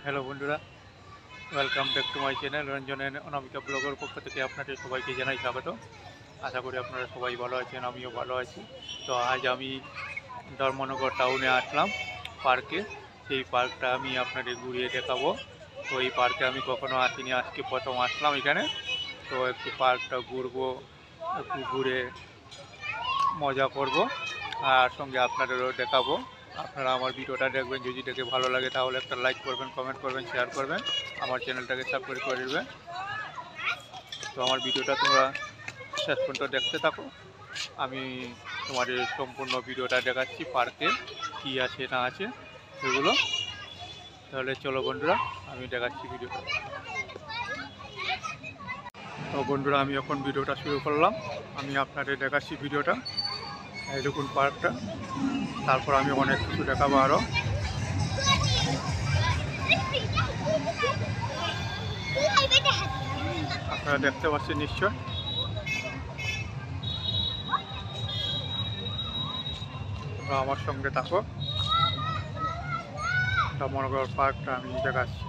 Hello বন্ধুরা, welcome back to my channel রঞ্জনের অনামিকা ব্লগের পক্ষ থেকে আপনাদের সবাইকে জানাই স্বাগত। আশা করি আপনারা সবাই ভালো আছেন, আমিও ভালো আছি। তো আজ আমি ধর্মনগর টাউনে আসলাম পার্কে। সেই পার্কটা আমি আপনাদের ঘুরিয়ে দেখাবো। তো এই পার্কে আমি কখনো আসিনি, আজকে প্রথম আসলাম এখানে। তো একটু পার্কটা ঘুরবো, একটু ঘুরে মজা করব, আর সঙ্গে আপনাদেরও দেখাবো। আপনারা আমার ভিডিওটা দেখবেন, যদি দেখে ভালো লাগে তাহলে একটা লাইক করবেন, কমেন্ট করবেন, শেয়ার করবেন, আমার চ্যানেলটাকে সাবস্ক্রাইব করে দেবেন। তো আমার ভিডিওটা তোমরা শেষ পর্যন্ত দেখতে থাকো। আমি তোমাদের সম্পূর্ণ ভিডিওটা দেখাচ্ছি, পার্কে কি আছে না আছে সেগুলো। তাহলে চলো বন্ধুরা, আমি দেখাচ্ছি ভিডিওটা। তো বন্ধুরা, আমি এখন ভিডিওটা শুরু করলাম। আমি আপনাদের দেখাচ্ছি ভিডিওটা। এই দেখুন পার্কটা, তারপর আমি অনেক কিছু দেখাবো আরও। আপনারা দেখতে পাচ্ছেন নিশ্চয়। তোমরা আমার সঙ্গে থাকো, ধর্মনগর পার্কটা আমি দেখাচ্ছি।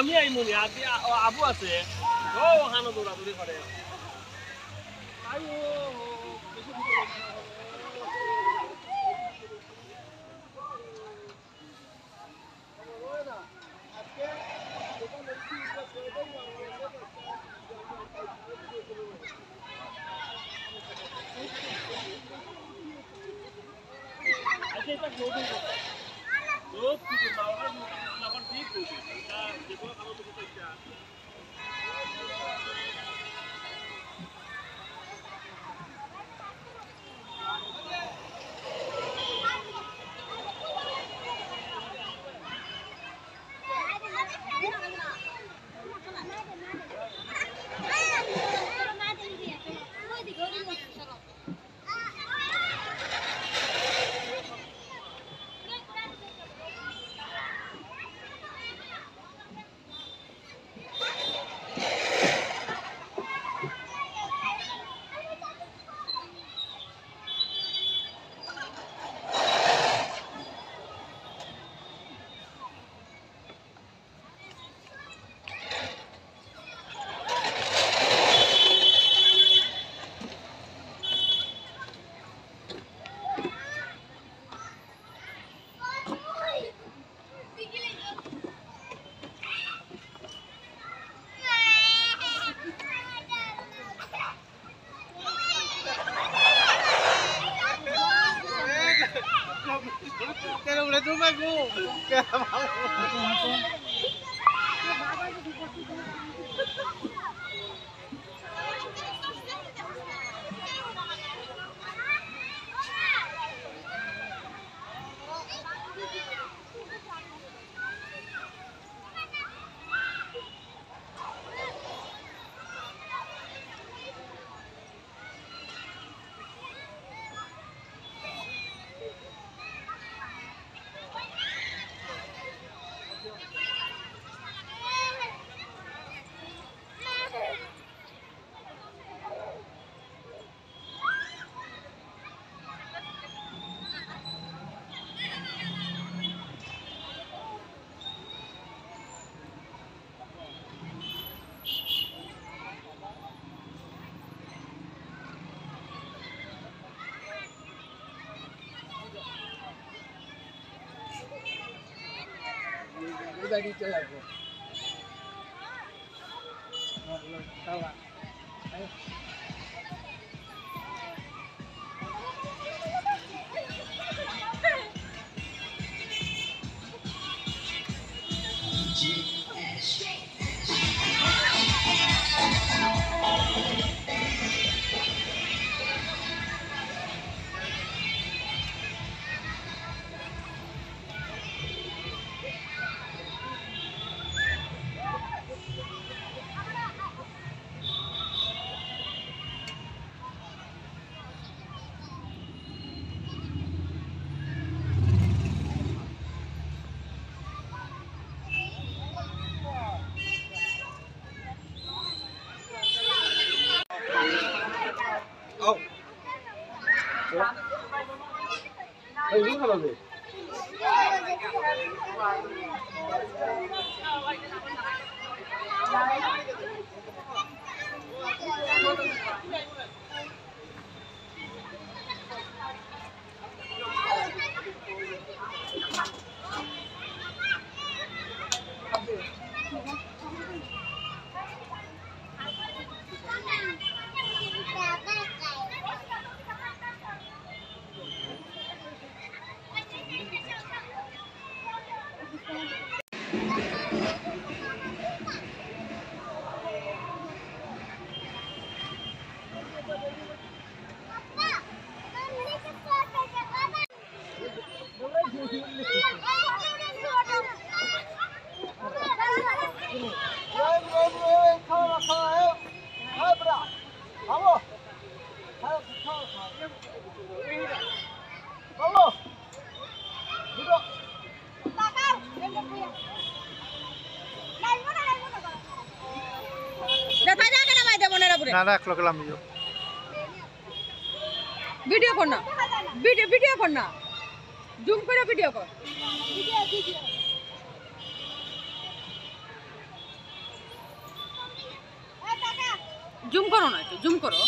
আমি আইমনি আবু আছে ও ওখানে দৌড়াদৌড়ি করে Pero boleh cuma aku. না না 1 লোক লাম দিও ভিডিও কর না ভিডিও কর না জুম করে ভিডিও কর জুম করো না একটু জুম করো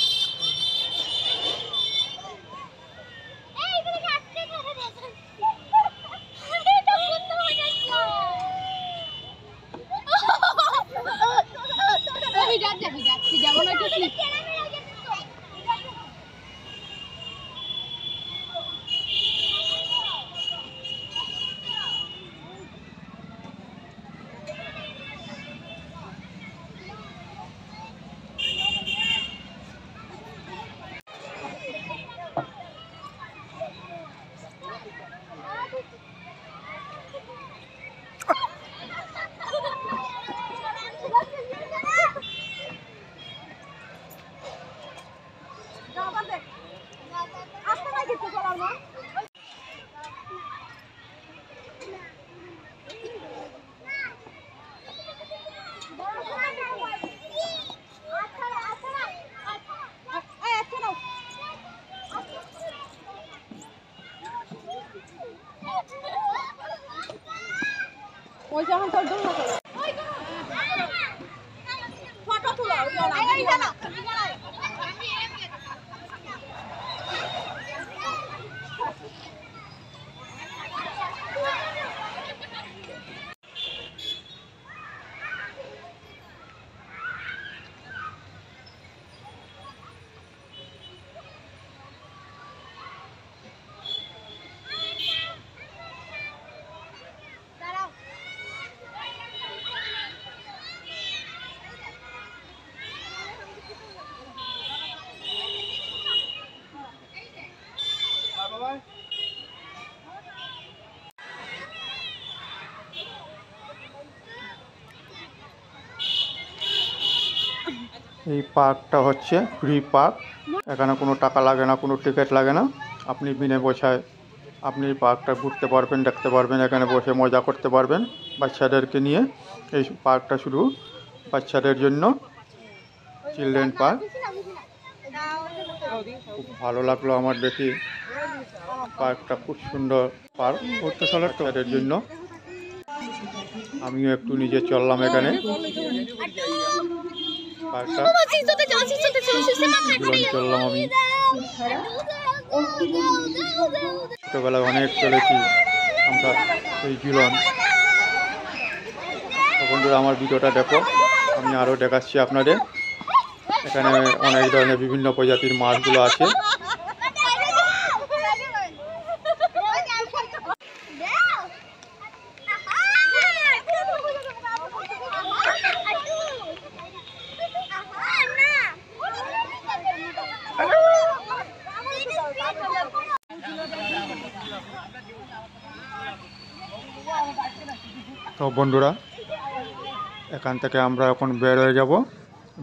ওই যখন তোর দূর হতো ফটো তুলো এই জানা এই পার্কটা হচ্ছে ফ্রি পার্ক এখানে কোনো টাকা লাগে না কোনো টিকিট লাগে না আপনি বিনা পয়সায় আপনি পার্কটা ঘুরতে পারবেন দেখতে পারবেন এখানে বসে মজা করতে পারবেন বাচ্চাদেরকে নিয়ে এই পার্কটা শুধু বাচ্চাদের জন্য চিলড্রেন পার্ক খুব ভালো লাগলো আমার দেখি পার্কটা খুব সুন্দর পার্ক করতে চলে তাদের জন্য আমিও একটু নিজে চললাম এখানে পার্কটা চললাম আমি ছোটবেলায় অনেক চলেছি আমরা এই জীবন বন্ধুরা আমার ভিডিওটা দেখো, আমি আরও দেখাচ্ছি আপনাদের। এখানে অনেক ধরনের বিভিন্ন প্রজাতির মাছগুলো আছে। তো বন্ধুরা এখান থেকে আমরা এখন বের হয়ে যাব।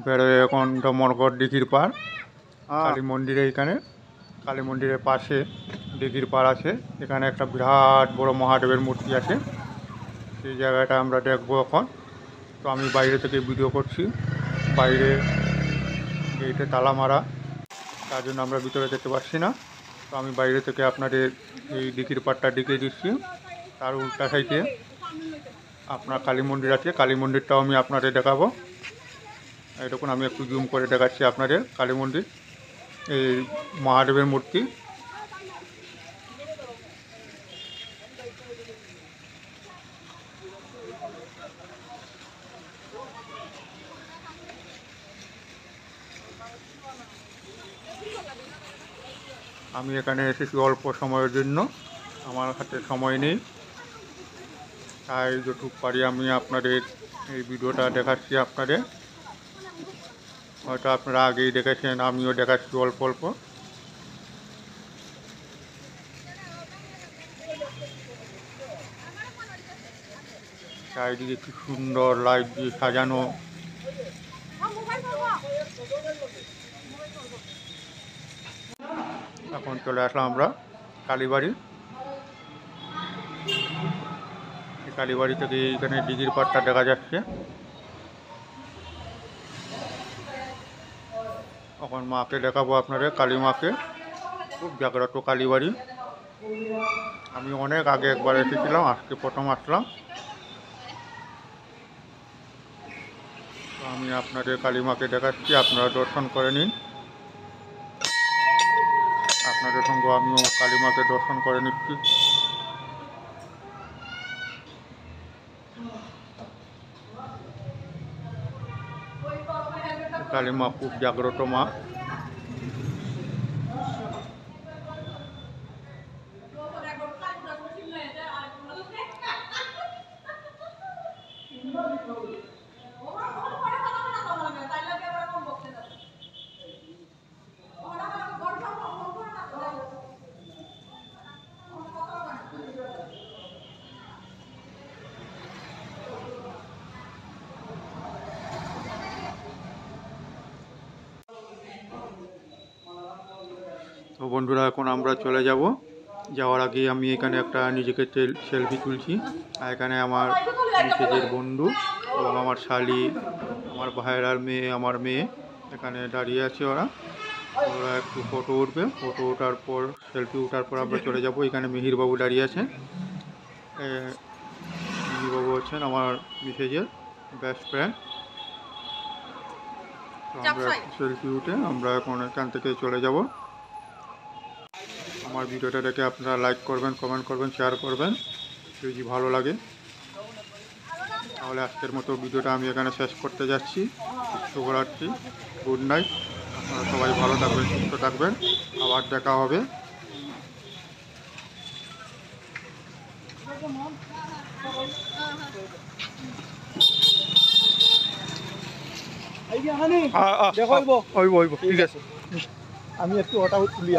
বের হয়ে এখন মনগড় দিঘির পাড়, কালী মন্দিরে, এখানে কালী মন্দিরের পাশে দিঘির পাড় আছে। এখানে একটা বিরাট বড় মহাদেবের মূর্তি আছে, সেই জায়গাটা আমরা দেখবো এখন। তো আমি বাইরে থেকে ভিডিও করছি, বাইরে গেটে তালা মারা, তার জন্য আমরা ভিতরে যেতে পারছি না। তো আমি বাইরে থেকে আপনাদের এই দিঘির পাড়টা দেখিয়ে দিচ্ছি। তার উল্টা সাইডে আপনার কালী মন্দির আছে, কালী মন্দিরটাও আমি আপনাদের দেখাবো। এরকম আমি একটু জুম করে দেখাচ্ছি আপনাদের কালী মন্দির, এই মহাদেবের মূর্তি। আমি এখানে এসেছি অল্প সময়ের জন্য, আমার হাতে সময় নেই, তাই যেটুকু পারি আমি আপনাদের এই ভিডিওটা দেখাচ্ছি আপনাদের। হয়তো আপনারা আগেই দেখেছেন, আমিও দেখাচ্ছি অল্প অল্প। চারিদিকে কি সুন্দর লাইট দিয়ে সাজানো। এখন চলে আসলাম আমরা কালীবাড়ি। এই কালীবাড়ি থেকে এইখানে দিঘির পাড়টা দেখা যাচ্ছে। এখন মাকে দেখাবো আপনাদের, কালী মাকে, খুব জাগ্রত কালীবাড়ি। আমি অনেক আগে একবার এসেছিলাম, আজকে প্রথম আসলাম। তো আমি আপনাদের কালী মাকে দেখাচ্ছি, আপনারা দর্শন করে নিন। আপনাদের সঙ্গে আমিও কালী মাকে দর্শন করে নিচ্ছি। কালী মা খুব জাগ্রত মা। তো বন্ধুরা এখন আমরা চলে যাব। যাওয়ার আগে আমি এখানে একটা নিজেকে সেলফি তুলছি। আর এখানে আমার মিসেজের বন্ধু এবং আমার শালি, আমার ভাইয়ের মেয়ে, আমার মেয়ে এখানে দাঁড়িয়ে আছে। ওরা একটু ফটো উঠবে, ফটো ওঠার পর সেলফি ওঠার পর আমরা চলে যাব। এখানে মিহিরবাবু দাঁড়িয়ে আছেন। মিহিরবাবু হচ্ছেন আমার মিসেজের বেস্ট ফ্রেন্ড। তো আমরা সেলফি উঠে আমরা এখন এখান থেকে চলে যাব। আমার ভিডিওটা দেখে আপনারা লাইক করবেন, কমেন্ট করবেন, শেয়ার করবেন যদি ভালো লাগে। তাহলে আজকের মতো ভিডিওটা আমি এখানে শেষ করতে যাচ্ছি। শুভরাত্রি, গুড নাইট। আপনারা সবাই ভালো থাকবেন, সুস্থ থাকবেন, আবার দেখা হবে। দেখো ঠিক আছে, আমি একটু ওটা তুলি।